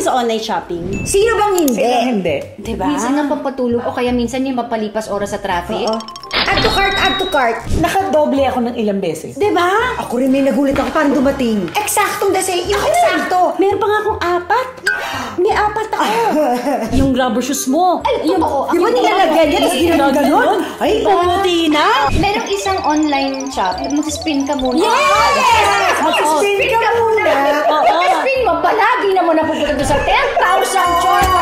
kayo sa online shopping? Sino bang hindi? Sino hindi? Diba? Minsan nga pampatulog o kaya minsan yung mapalipas oras sa traffic. Oo. Add to cart, add to cart. Nakadoble ako ng ilang beses. Diba? Ako rin may nagulit ako paano dumating. Eksaktong dasi, yung eksakto. Meron pa nga akong 4. May 4 ako. Yung rubber shoes mo. Ay, yung, totoo. Di ba nilalagyan yan? Tapos ginaganon? Ay, pumuti na. Merong isang online shop, mag-spin ka muna. Yes! Mag-spin ka muna. Mag-spin mo, palagi naman napupunta doon sa 10,000 choice.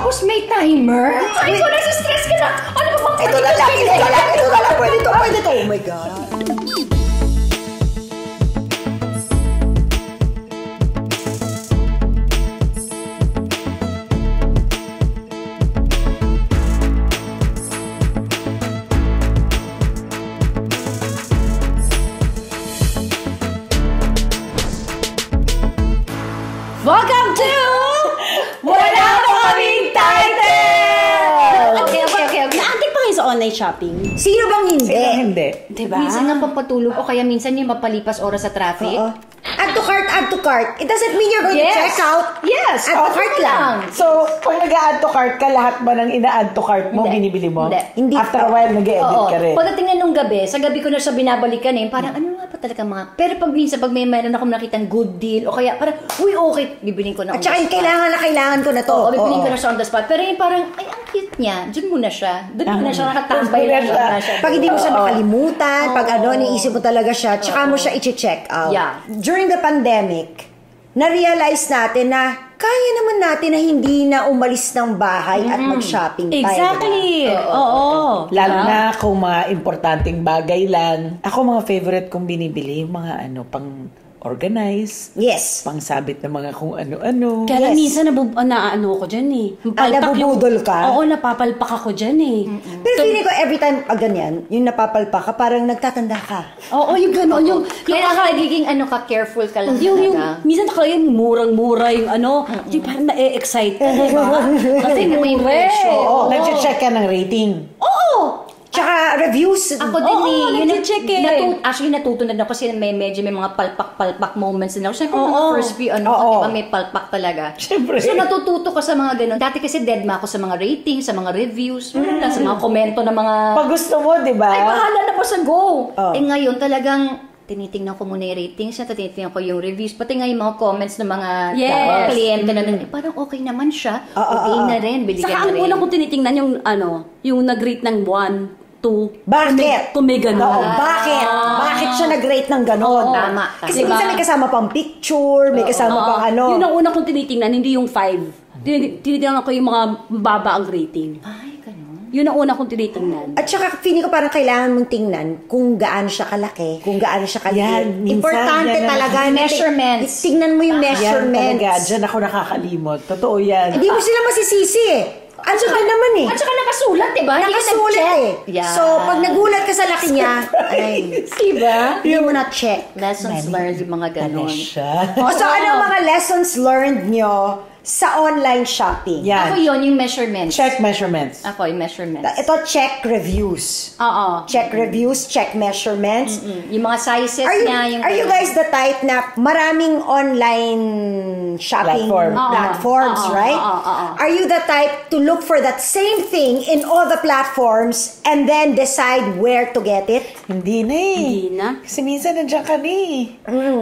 Tapos may timer. Ay, ko nasa-stress ka na. Ano ba bang Ito na lang, ito na lang, ito na lang. Pwede to, pwede to. Oh my God. Welcome to Wala Pa Kaming Title! Okay. Naantik pa kayo sa online shopping? Sino bang hindi? Sino hindi? Diba? Minsan nga pampatulog o kaya minsan yung mapalipas oras sa traffic. Oo. Add to cart, add to cart. It doesn't mean you're going to check out. Yes. Add to cart lang. So, pag nag-a-add to cart ka, lahat ba ng ina-add to cart mo, Hindi. binibili mo? Hindi. After a while, nag-edit ka rin. Pagdating na nung gabi, sa gabi ko na siya binabalikan parang ano nga pa talaga mga... Pero pag minsan, pag may meron akong nakitang good deal, o kaya parang, uy, okay, bibilin ko na At saka yung kailangan ko na to. Oo, bibilin ko na siya on the spot. Pero yung parang, ay, ang cute niya. Diyan muna siya. Doon muna siya nakatambay Doon muna lang siya. Pag hindi mo siya makalimutan, pag iniisip mo talaga siya, tsaka mo siya i-check out. Yeah. During the pandemic, na-realize natin na kaya naman natin na hindi na umalis ng bahay at mag-shopping tayo. Exactly. Oo. Lalo na kung mga importanteng bagay lang. Ako, mga favorite kong binibili, yung mga pang organize, Yes. pang sabit ng mga kung ano-ano. Kaya Yes. minsan naano ko dyan eh. nabubudol ka? Oo, napapalpak ako dyan eh. Pero feeling ko every time ganyan, yung napapalpa ka, parang nagtatanda ka. Oo, yung gano'n. Yung Kaya nagiging careful ka lang yung talaga. minsan talaga yung murang-mura yung yung parang na-excite ka, diba? Kasi may presyo. Oo, nag-check ka ng rating. Oo! Tsaka reviews. Ako din Oo, yun nag-check eh. Actually, natuto na ako kasi medyo may mga palpak-palpak moments na ako. Siyempre, Oo. mga first few, diba, may palpak talaga. Siyempre. So, natututo ko sa mga ganun. Dati kasi deadma ako sa mga ratings, sa mga reviews, sa mga komento ng mga... Pag gusto mo, di ba? Ay, bahala na po sa go! Oh. Eh ngayon, talagang tinitingnan ko muna yung ratings niya, tinitingnan ko yung reviews, pati nga yung mga comments ng mga kliyente na parang okay naman siya. Okay na rin, binigyan Saka na ang rin. una kong tinitingnan yung nag-rate ng 1, 2. Bakit? Kung may gano'n. Oo, bakit? Bakit siya nag-rate ng gano'n? Oo, tama. Kasi Diba? minsan may kasama pang picture, may kasama pang Yun ang una kong tinitingnan, hindi yung 5. Tinitingnan ko yung mga baba ang rating. Ay, ganun. Yun ang una kong tinitingnan. At saka, feeling ko parang kailangan mong tingnan kung gaano siya kalaki, kung gaano siya kaliit. Yan, minsan, Importante yan ang- talaga. Measurements. Tingnan mo yung Yan talaga. measurements. Diyan ako nakakalimot. Totoo yan. Hindi mo sila masisisi eh. At saka naman eh. At saka nakasulat, diba? Hindi ka Nakasulat nag-check. eh. Yeah. So, pag nagulat ka sa laki niya, ay, Diba? hindi mo na check. Lessons learned yung mga Ano ganon. siya? O, so ano ang mga lessons learned nyo sa online shopping? Yan. Ako yun, yung measurements. Check measurements. Ako, yung measurements. Ito, check reviews. Oo. Check reviews, check measurements. Yung mga sizes niya. Yung Are you guys the type na maraming online shopping platforms, right? Are you the type to look for that same thing in all the platforms and then decide where to get it? Hindi na eh. Hindi na. Kasi minsan nandiyan ka na eh.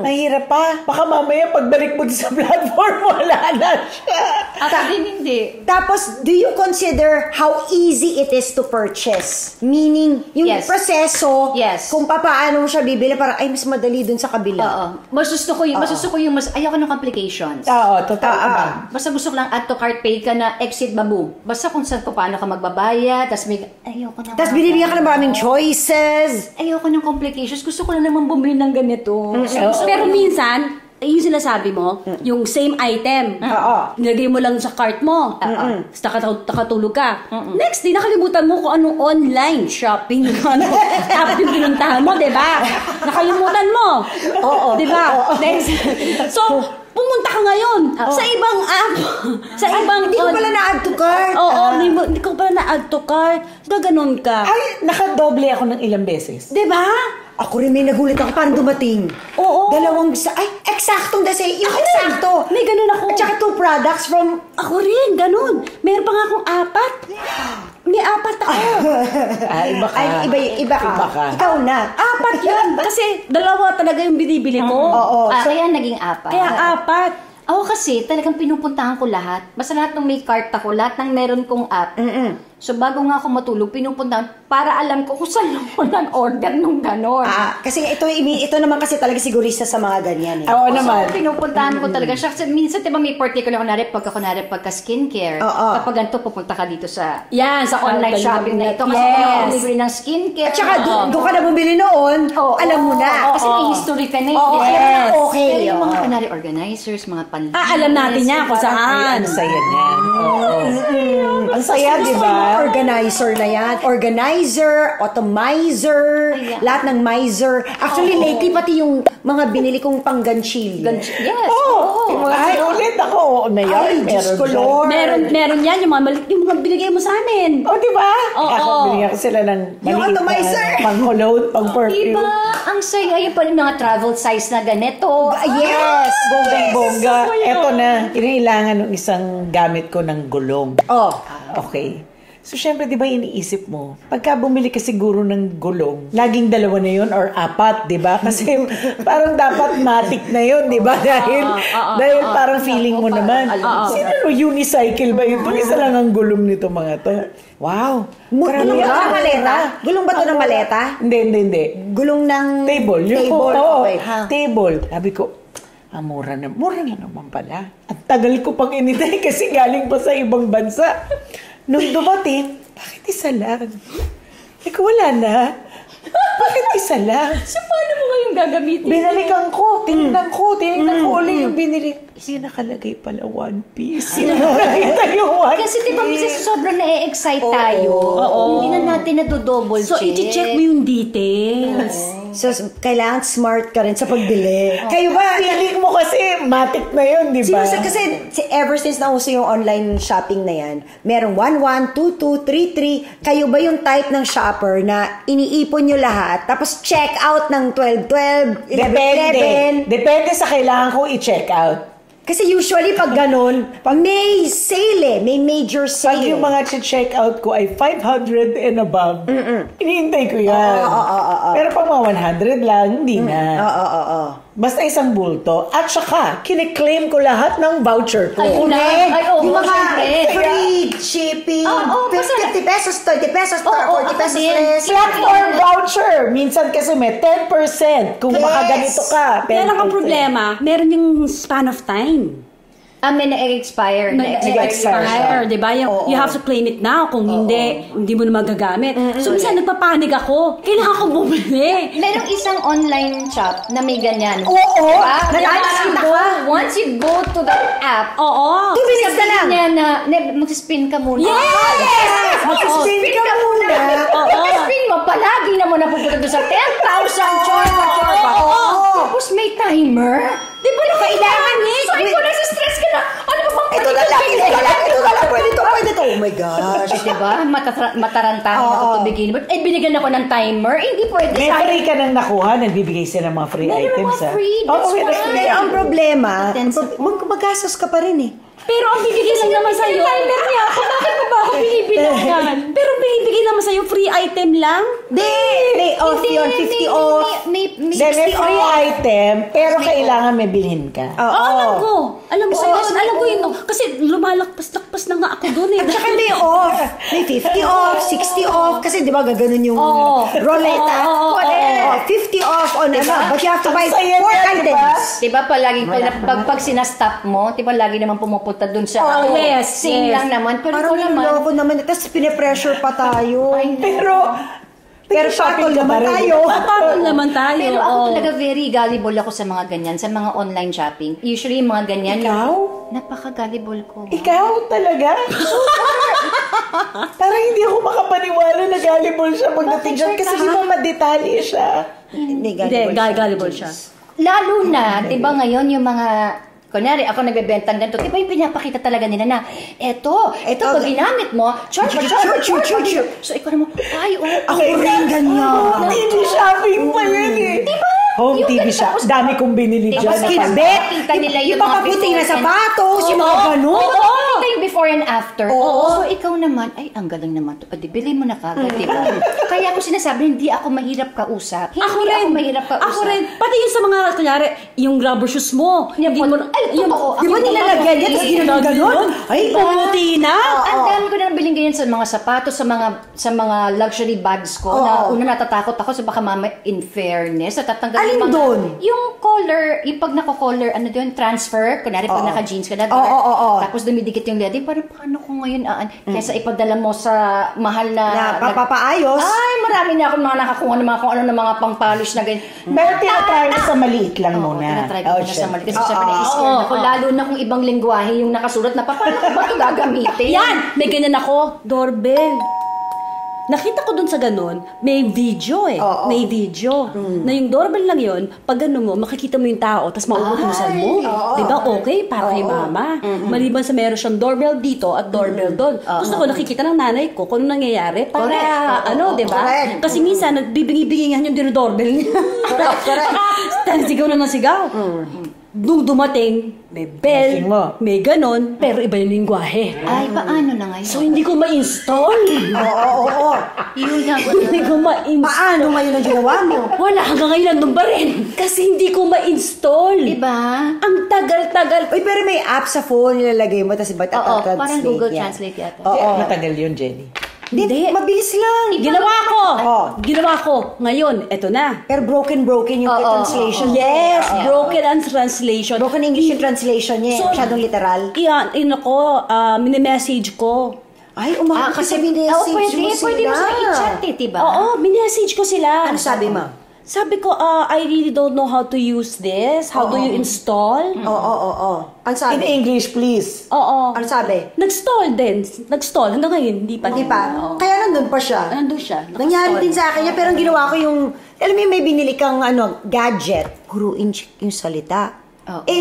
Mahirap pa. Baka mamaya pagbalik mo sa platform, wala na siya. Ako din hindi. Tapos, do you consider how easy it is to purchase? Meaning, yung Yes. proseso, Yes. kung paano mo siya bibili, parang, ay, mas madali dun sa kabila. Oo. Mas gusto ko yung ayoko ng complications. Oo, totoo ba? Basta gusto ko lang add to cart, pay ka na, exit babu. Basta kung saan paano ka magbabayad, tas may, ayoko na. Tapos, binibigyan ka ng maraming choices. Ayoko ng complications. Gusto ko lang naman bumili ng ganito. Pero minsan, yung sinasabi mo, yung same item. Oo. Nilagay mo lang sa cart mo. Tapos nakatulog ka. Next day, nakalimutan mo kung anong online shopping app yung pinuntahan mo, di ba? Nakalimutan mo. Oo. Di ba? Next. So, pumunta ka ngayon sa ibang app. Sa ibang... Hindi ko pala na-add to cart. Oo, hindi ko pala na-add to cart. Gaganon ka. Ay, nakadoble ako ng ilang beses. Di ba? Ako rin may nagulit ako paano dumating. Oo. Ay, eksaktong dasi. Yung eksakto. May ganun ako. At saka products from... Ako rin, ganun. Meron pa nga akong 4. May 4 ako. Iba ka. Ay, iba ka. Ikaw na. 4 yun. Kasi 2 talaga yung binibili ko. Oo. Kaya naging 4. Kaya 4. Ako kasi, talagang pinupuntahan ko lahat. Basta lahat ng may cart ako, lahat ng meron kong app. So, bago nga ako matulog, pinupuntahan para alam ko kung saan ako nag-order nung ganon. Kasi ito naman kasi talaga sigurista sa mga ganyan. Oo naman. So, pinupuntahan ko talaga siya. Kasi minsan, diba may particular, pagka skincare. Kapag ganito, pupunta ka dito sa sa online shopping na ito. Kasi kung libre ng skincare. At saka, doon ka na bumili noon, alam mo na. Kasi may history ka na. Yes. Okay. Pero yung mga kunwari organizers, mga panlinis. Alam natin niya kung saan. Ang saya niyan. Ang saya, di ba? Organizer na yan. Organizer, atomizer, lahat ng miser. Actually, lately, pati yung mga binili kong pangganchilyo. Yes. Yung mga ulit ako. Na yan. Diyos ko, Lord. Meron yan, yung mga binigay mo sa amin. Di ba? Oo. Ako, binigyan ko sila ng Yung maliit atomizer. na pang-cologne, pang-perfume. Diba? Ang saya. Yung pa yung mga travel size na ganito. Yes! Bonggang-bongga. Eto na, kinailangan ng isang gamit ko ng gulong. Okay. So, syempre, di ba iniisip mo, pagka bumili ka siguro ng gulong, laging 2 na yun or 4, di ba? Kasi parang dapat matic na yun, di ba? Dahil parang feeling mo naman, sino unicycle ba ito? Isa lang ang gulong nito mga to. Wow! Gulong ba ito ng maleta? Gulong ba ito ng maleta? Hindi. Gulong ng... Table. Table. Okay. Table. Sabi ko, mura na naman pala. At tagal ko pang initay kasi galing pa sa ibang bansa. Nung dumating, bakit isa lang? Wala na. Bakit isa lang? So, paano mo ngayong gagamitin? Binalikan ko, tinignan ko ulit yung binili. Kasi nakalagay pala One Piece. Nakita yung One Piece. Kasi diba minsan sobrang na-excite tayo. Hindi na natin na-double check. So, i-check mo yung details. So, kailangan smart ka rin sa pagbili. Kayo ba? Feeling mo kasi matic na yun, di ba? Kasi ever since nauso yung online shopping na yan, merong 11, 22, 33. Kayo ba yung type ng shopper na iniipon nyo lahat, tapos check out ng 12, 11? Depende sa kailangan kong i-check out. Kasi usually pag ganun, pag may sale may major sale. Pag yung mga check out ko ay 500 and above, iniintay ko yan. Pero pag mga 100 lang, hindi na. Basta isang bulto. At saka, kiniklaim ko lahat ng voucher ko. Yung mga syempre. free shipping, 50 pesos, 20 pesos, 40 pesos less. Platform voucher. Minsan kasi may 10% kung makaganito ka. 10%. Kaya lang ang problema, meron yung span of time. May na-expire. Nag-expire, di ba? You have to claim it now. Kung hindi mo na magagamit. So, minsan nagpapanig ako. Kailangan ko bumili. Merong isang online shop na may ganyan. Diba? Once you go to the app, 2 minutes na lang. mag-spin ka muna. Yes! Mag-spin ka muna. Mag-spin mo, palagi na mo napupunta doon sa 10,000 chorba. Tapos may timer. Di ba Kailangan eh. So, ikaw nasa-stress ka na. Ano ba bang Ito na lang. Pwede to. Oh my gosh. Diba? Matarantahin ako to begin with. Binigyan ako ng timer. Hindi pwede. May free ka nang nakuha, nagbibigay sila ng mga free items. Mga free. That's why. Pero ang problema, magastos ka pa rin eh. Pero ang bibigay lang naman sa'yo. Timer niya ako. Bakit mo ba ako binibilangan? Pero binibigay naman sa'yo free item lang? May off yun, 50 off. May May free item, pero kailangan may bilhin ka. Alam ko. Alam ko yun. Kasi lumalakpas-lakpas na nga ako doon eh. At saka may off. May 50 off, 60 off. Kasi di ba gaganon yung roleta? 50 off on but you have to buy 4 items. Diba palagi pag sinastop mo, diba lagi naman pumupunta dun sa sing lang naman. Pero Parang niloloko naman. Tapos pinipressure pa tayo. Pero shuttle naman tayo. Patol naman tayo. Pero ako talaga very gullible ako sa mga ganyan, sa mga online shopping. Usually yung mga ganyan. Ikaw? Napaka-gullible ko. Ikaw talaga? Parang hindi ako makapaniwala na gullible siya pagdating dyan. Kasi di ba madetalye siya? Hindi, gullible siya. Lalo na, di ba ngayon yung mga, kunyari, ako nagbebenta ng ganito, di ba yung pinapakita talaga nila na, eto, pag ginamit mo, charge. So, ikaw naman, Ako rin ganyan. TV shopping pa yun eh. Di ba? Home TV shop. Dami kong binili dyan. Tapos kinabit. Kita nila yung mga papaputi na before sapatos, yung mga ganun. Oo, kita yung before and after. Oo. So, ikaw naman, ay, ang galing naman to. Adi, bili mo na kagad, di ba? Kaya ako sinasabi, hindi ako mahirap kausap. Hindi ako mahirap kausap. Ako rin. Pati yung sa mga, kunyari, yung rubber shoes mo. Hindi mo, ay, totoo. Di ba nilalagyan yan? Tapos ginaganon ganun? Ay, pumuti na. Ang dami ko na biling ganyan sa mga sapatos, sa mga luxury bags ko. Na una natatakot ako sa baka mama, in fairness, natatanggal Alin yung mga... doon? Yung collar, yung pag nako-collar, ano doon, transfer, kunwari pag naka-jeans ka na, tapos dumidikit yung leather, parang paano ko ngayon, kesa ipadala mo sa mahal na papaayos. Ay, marami na ako mga nakakuha ng mga kung ano ng mga pang-polish na ganyan. Pero tinatry ko sa maliit lang muna. Tinatry ko na sa maliit. Kasi syempre na-scared ako, lalo na kung ibang lingwahe yung nakasulat na, paano ko ba ito gagamitin? Yan! May ganyan ako. Doorbell. Nakita ko dun sa ganun, may video may video. Na yung doorbell lang yun, pag ano mo, makikita mo yung tao, tapos mauutusan mo. Diba? Okay, para kay mama. Maliban sa meron siyang doorbell dito at doorbell doon. Gusto ko nakikita ng nanay ko kung ano nangyayari para, diba? Kasi minsan, nagbibingi-bingingan yung doorbell niya. Correct. Sigaw na ng sigaw. Nung dumating, may bell, may ganon, pero iba yung lingwahe. Ay, paano na ngayon? So, hindi ko ma-install. Oo. Yun lang. Hindi ko ma-install. Paano ngayon ang ginawa mo? Wala, hanggang ngayon nandun pa rin. Kasi hindi ko ma-install. Diba? Ang tagal-tagal. Uy, pero may app sa phone, nilalagay mo, tapos iba translate parang Google yan. Translate yata. Matagal yun, Jenny. Hindi, mabilis lang. Ginawa ko. Ngayon, eto na. Pero broken yung translation. Yes, broken ang translation. Broken English yung translation niya. So, masyadong literal. Yan, mini-message ko. Ay, kasi minessage mo sila. Pwede mo sa i-chat diba? Oo, mini-message ko sila. Ano sabi mo? Sabi ko, I really don't know how to use this. How do you install? Oo. Ano sabi? In English, please. Oo. Ano sabi? Nag-stall din. Nag-stall. Hanggang ngayon, hindi pa. Kaya nandun pa siya. Nandun siya. Nangyari din sa akin niya, pero ang ginawa ko yung, alam mo may binili kang gadget. Puruin yung salita.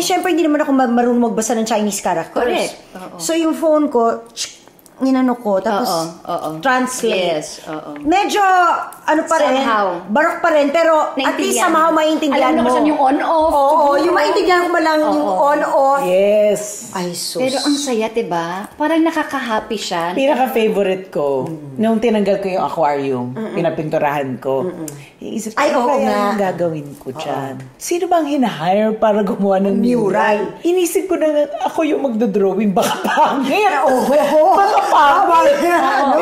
Syempre hindi naman ako marunong magbasa ng Chinese characters. Correct. So yung phone ko, ninano ko, tapos translate. Yes, Medyo, pa rin, somehow. barok pa rin, pero at least somehow maintindihan mo. mo. Alam mo yung on-off. Oo, yung maintindihan ko malang yung on-off. Yes. Ay, sus. Pero ang saya, diba? Parang nakaka-happy siya. Pinaka-favorite ko, nung tinanggal ko yung aquarium, pinapinturahan ko, iisip ko, yung gagawin ko dyan? Sino bang hinahire para gumawa ng mural? Inisip ko na ako yung magdodrawing, baka pangit. Baka pangit.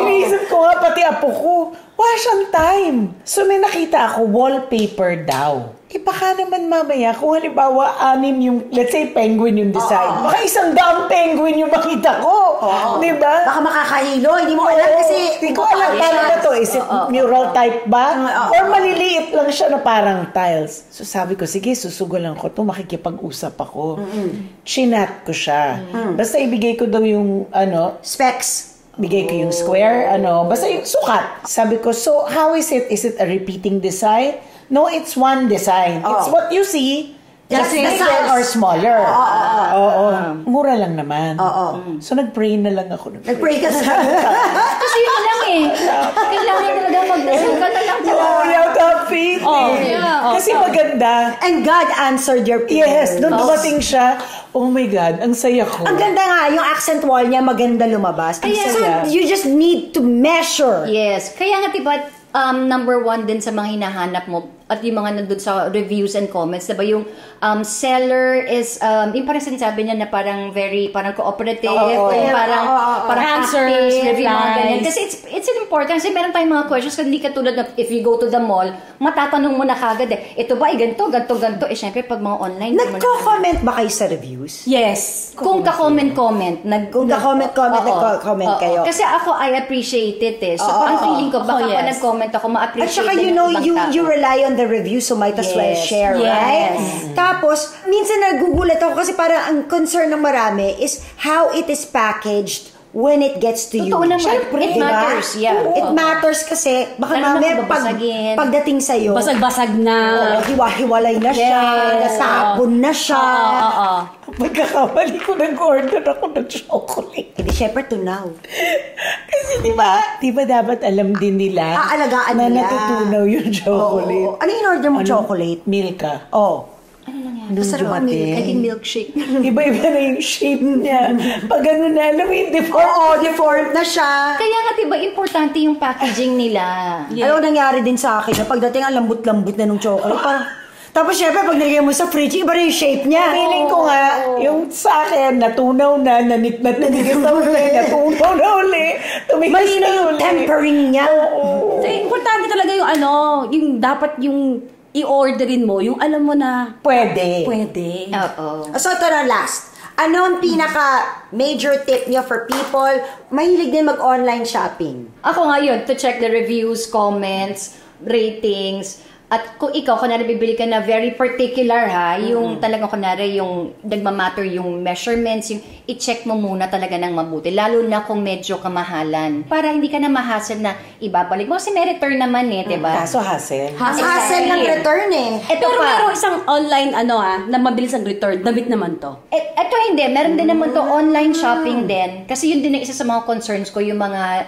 Inisip ko nga, pati apo ko, wala siyang time. So may nakita ako, wallpaper daw. Baka naman mamaya, kung halimbawa 6 yung, let's say penguin yung design, baka 100 penguin yung makita ko. Diba? Baka makakahilo, hindi mo alam kasi... Hindi ko alam paano ba to. Is it mural type ba? Or maliliit lang siya na parang tiles. So sabi ko, sige, susugulan ko to, makikipag-usap ako. Chinat ko siya. Basta ibigay ko daw yung, specs. Bigay ko yung square, basta yung sukat. Sabi ko, so how is it? Is it a repeating design? No, it's one design. It's what you see, just bigger or smaller. Mura lang naman. So nag-pray na lang ako. Nag-pray ka sa... Kasi yun lang kailangan talaga mag-dasal ka na lang. You have to have faith. Kasi maganda. And God answered your prayers. Yes, nung dumating siya, oh my God, ang saya ko. Ang ganda nga, yung accent wall niya, maganda lumabas. So, you just need to measure. Yes. Kaya nga, diba, number 1 din sa mga hinahanap mo at yung mga nandun sa reviews and comments, diba, yung seller is, yung parang sinasabi niya na parang parang cooperative, parang answers, active, yung mga ganyan. replies. Kasi it's important, kasi meron tayong mga questions, kasi hindi katulad na if you go to the mall, matatanong mo na kagad ito ba, ganito, syempre pag mga online. Nagko-comment ba kayo sa reviews? Yes. Kung ka-comment. Kung ka-comment kayo. Kasi ako, I appreciate it So, ang feeling ko, baka pa nag-comment ako, ma-appreciate. At saka, you rely on the review, so might as well share, right? Tapos, minsan nagugulat ako kasi parang ang concern ng marami is how it is packaged when it gets to you. Totoo naman. Siyempre, It matters, yeah. It matters kasi baka Lalo na mamaya kung babasagin. pagdating sa'yo, Basag-basag na. hiwa-hiwalay na siya, nasapon na siya. Pagkakamali ko, nag-order ako ng chocolate. Hindi, syempre tunaw. Kasi di ba dapat alam din nila Aalagaan na nila. natutunaw yung chocolate. Ano yung order mo chocolate? Milka. Oh. Ano nangyari? Nung Masarap ang milk. dumating. I think milkshake. Iba-iba na yung shape niya. Pag ano na, alam mo yung deform. Oo, deformed na siya. Kaya nga, diba, importante yung packaging nila. Alam mo, nangyari din sa akin na pagdating ang lambot-lambot na nung chocolate, parang, tapos syempre, pag nilagay mo sa fridge, iba rin yung shape niya. Feeling ko nga, yung sa akin, natunaw na, nanitnat na tigis na uli, natunaw na uli, tumigis Malino na yung uli. tempering niya. So, importante talaga yung yung dapat yung i-orderin mo, yung alam mo na Pwede. pwede. Oo. So, ito na last. Ano ang pinaka-major tip niyo for people mahilig din mag-online shopping? Ako nga yun, to check the reviews, comments, ratings, at kung ikaw, kunwari bibili ka na very particular ha, yung talagang kunwari yung nagmamatter yung measurements, yung i-check mo muna talaga ng mabuti, lalo na kung medyo kamahalan. Para hindi ka na mahasel na ibabalik mo. Kasi may return naman diba? Kaso hassle. Ang hassle ng return Ito Pero pa. merong isang online na mabilis ang return. Damit naman to. Ito hindi, meron din naman to online shopping din. Kasi yun din ang isa sa mga concerns ko, yung mga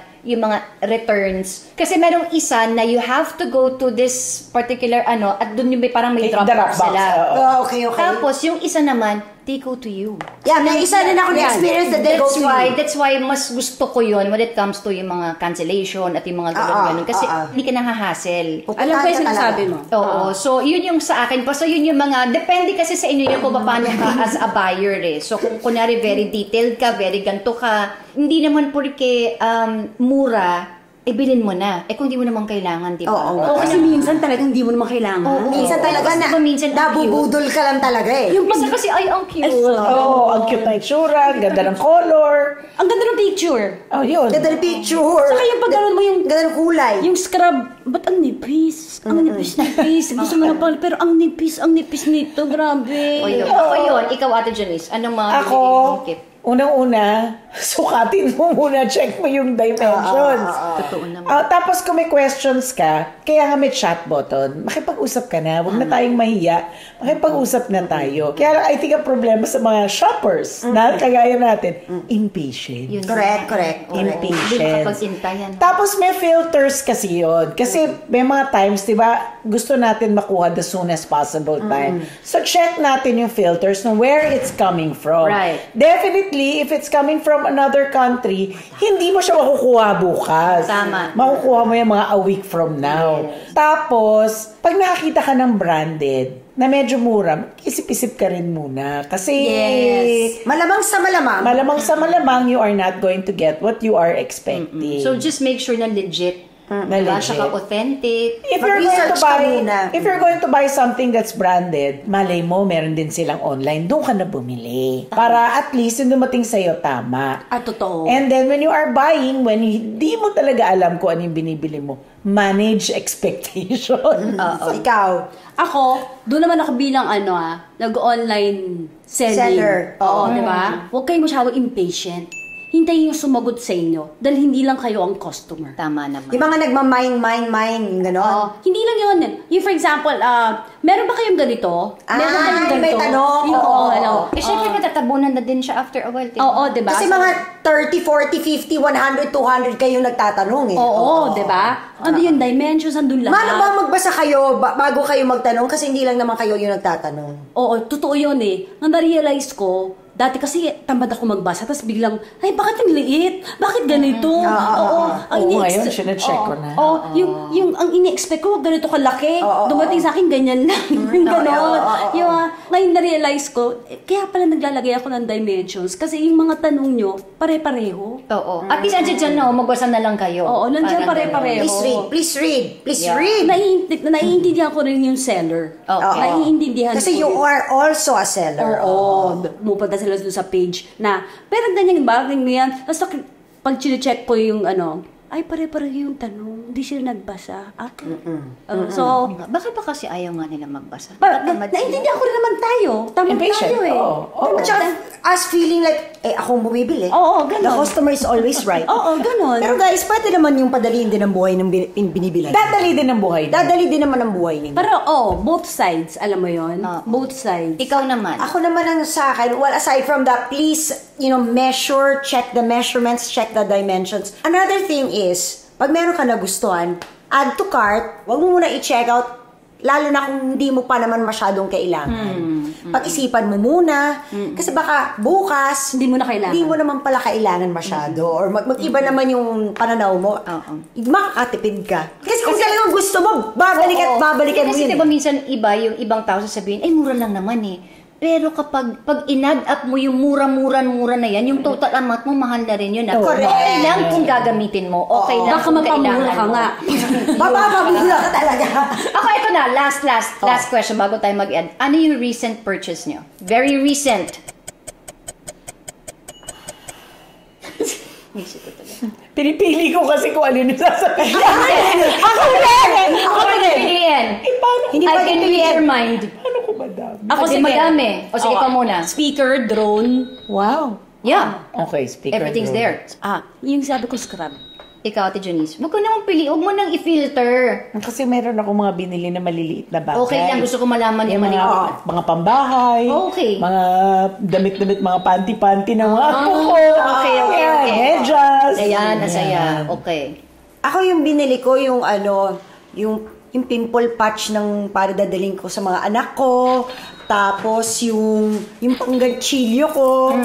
returns. Kasi merong isa na you have to go to this particular at dun yung parang may drop box sila. Okay. Tapos yung isa naman, they go to you. Yeah, may isa din ako na-experience that they go to you. That's why mas gusto ko yun when it comes to yung mga cancellation at yung mga ganun. Kasi hindi ka nang-hassle. Alam ko yung sinasabi mo. Oo. So, yun yung sa akin pa. So, yun yung mga, depende kasi sa inyo yung kung paano ka as a buyer So, kung kunwari very detailed ka, very ganto ka, hindi naman porque mura, bilhin mo na. Kung di mo naman kailangan, di ba? Oo, kasi minsan talagang hindi mo naman kailangan. Minsan talaga Diba minsan nabubudol ka lang talaga Yung isa kasi, ay, ang cute. Oo, ang cute na itsura, ang ganda ng color. Ang ganda ng picture. Oh, yun. Ganda ng picture. Saka yung pagkaroon mo yung Ganda ng kulay. yung scrub, ba't ang nipis? Ang nipis. Gusto mo na pala, pero ang nipis nito, grabe. Ako yun. Ikaw, Ate Janice, anong mga Ako, bibigay mong tip? unang-una, sukatin mo muna, check mo yung dimensions. Totoo naman. Tapos kung may questions ka, kaya nga may chat button, makipag-usap ka na, huwag na tayong mahiya, makipag-usap na tayo. Kaya lang, I think ang problema sa mga shoppers, na kagaya natin, impatient. Yun. Correct. Impatient. Kapag-intayan. Tapos may filters kasi yun. Kasi may mga times, di ba, gusto natin makuha the soonest possible time. So check natin yung filters na where it's coming from. Right. Definitely, if it's coming from another country, hindi mo siya makukuha bukas. Tama. Makukuha mo yung mga a week from now. Yes. Tapos, pag nakakita ka ng branded, na medyo mura, isip-isip ka rin muna. Kasi, Malamang sa malamang, you are not going to get what you are expecting. So, just make sure na legit. Na Diba? legit. Saka authentic. If you're going to Mag-research ka muna. buy, if you're going to buy something that's branded, malay mo, meron din silang online, doon ka na bumili. Para at least yung dumating sa'yo, tama. Totoo. And then, when you are buying, when hindi mo talaga alam kung ano yung binibili mo, manage expectation. Ikaw. Ako, doon naman ako bilang nag-online seller. Oo, di ba? Huwag kayong masyadong impatient. Hintayin yung sumagot sa inyo dahil hindi lang kayo ang customer. Tama naman. Yung mga nagmamine, gano'n. Hindi lang yun. Yung for example, meron ba kayong ganito? Meron ba kayong may tanong. Yung, Siyempre, matatabunan na din siya after a while. Diba? Oo, di ba? Kasi mga 30, 40, 50, 100, 200 kayo nagtatanong Oo, di ba? Ano yung dimensions, andun lahat. Mano ba magbasa kayo bago kayo magtanong? Kasi hindi lang naman kayo yung nagtatanong. Oo, totoo yun Ang na-realize ko, dati kasi tamad ako magbasa, tapos biglang, ay, bakit ang liit? Bakit ganito? Ngayon, sinecheck ko na. Yung ang ini-expect ko, ganito kalaki. Dumating sa akin, ganyan lang. Yung gano'n. Ngayon na-realize ko, kaya pala naglalagay ako ng dimensions, kasi yung mga tanong nyo, pare-pareho. Oo. At least, andyan dyan, magbasa na lang kayo. Oo, nandiyan pare-pareho. Please read. Naiintindihan ko rin yung seller. Okay. Naiintindihan Kasi ko you rin. are also a seller. Oo. Pupunta sila doon sa page na, pero ganyan ba? Ganyan. Tapos pag chine-check ko yung ay pare-pareho yung tanong. Hindi sila nagbasa. So, Bakit ba kasi ayaw nga nila magbasa? naintindihan ko rin naman tayo. Tamang Impatient. tayo eh. Oo. At saka, us feeling like, akong bumibili. Oo, ganun. The customer is always right. Oo, ganun. Pero guys, pwede naman yung padaliin din ang buhay ng binibilan. Dadali din ang buhay. Dadali din naman ang buhay ninyo. Pero both sides, alam mo yon, both sides. Ikaw naman. Ako naman ang sa akin, well, aside from that, please, measure, check the measurements, check the dimensions. Another thing is, pag meron ka nagustuhan, add to cart, wag mo muna i-check out, lalo na kung hindi mo pa naman masyadong kailangan. Pag-isipan mo muna, kasi baka bukas, Hindi mo na kailangan. Hindi mo naman pala kailangan masyado, or mag-iba naman yung pananaw mo, makakatipid ka. Kasi kung talagang gusto mo, babalikan mo Kasi yun. diba minsan iba, yung ibang tao sasabihin, ay mura lang naman eh. Pero kapag in-add up mo yung mura na yan, yung total amount mo, mahal na rin yun. Correct. Okay lang kung gagamitin mo. Okay lang Baka kung mapamura kailangan ka mo. nga. Mapapabula ka talaga. Ako, ito na. Last question bago tayo mag-end. Ano yung recent purchase nyo? Very recent. Isip ko talaga. Pinipili ko kasi kung ano yung sasabihin. Ako rin! Ako piliin. Hindi I pa can read your mind. Ano ko madami? Ako Kasi sige. madami. O sige, ikaw muna. Speaker, drone. Wow. Yeah. Okay, speaker. Everything's there. Yung sabi ko scrub. Ikaw, Ate Janice. Huwag ko namang pili. Huwag mo nang i-filter. Kasi meron ako mga binili na maliliit na bagay. Okay lang. Gusto ko malaman yung mga pambahay. Okay. Mga damit-damit, mga panty-panty na mga ako ko. Okay. Medyas. Ayan, nasaya. Okay. Ako yung binili ko, yung pimple patch ng para dadaling ko sa mga anak ko. Tapos yung pangganchilyo ko.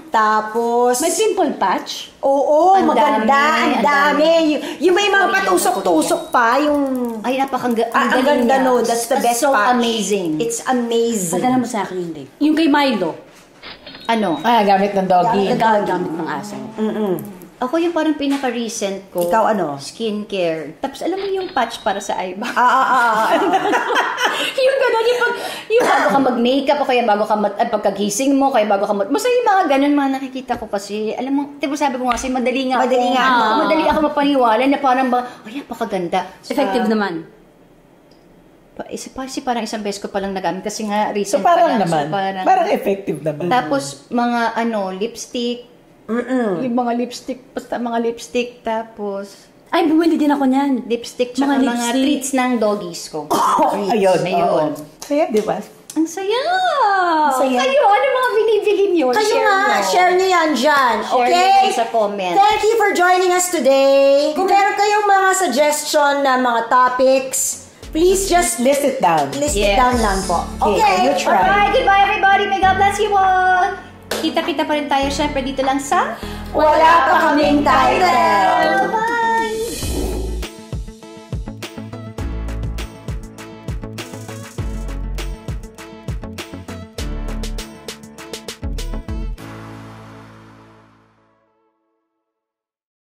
Tapos May pimple patch? oo, Ang maganda, dami, ang dami. Yung may mga patusok-tusok pa, yung Ay, ang ganda no, that's the best so patch. amazing. It's amazing. Padala mo sa akin hindi. Yung kay Milo. Ano? Gamit ng doggy. Gamit ng aso. Ako yung parang pinaka-recent ko. Ikaw ano? Skincare. Tapos alam mo yung patch para sa eye bag. Yung gano'n, yung bago ka mag-makeup, o kaya bago ka pagkagising mo, kaya bago ka basta yung mga gano'n, mga nakikita ko kasi, alam mo, diba sabi ko nga kasi, madali ako mapaniwala na parang ay, napakaganda. Effective naman. Parang isang beses ko palang nagamit kasi nga recent So parang pa lang. naman. So, parang effective naman. tapos mga lipstick. Yung mga lipstick, basta mga lipstick, tapos Ay, bumili din ako niyan. lipstick, tsaka Mga mga lipstick. treats ng doggies ko. Ayun. Ayun. Kaya, di ba? Ang saya! Saya. Kayo, ano mga binibili niyo? Kayo nga, share nyo yan dyan. Share Okay? nyo sa comment. Thank you for joining us today. Kung meron kayong mga suggestion na mga topics, please just List it down. list it Yes. down lang po. Okay, Okay? you try. Alright, goodbye everybody. May God bless you all. Kita-kita pa rin tayo syempre dito lang sa Wala pa kaming title. Bye!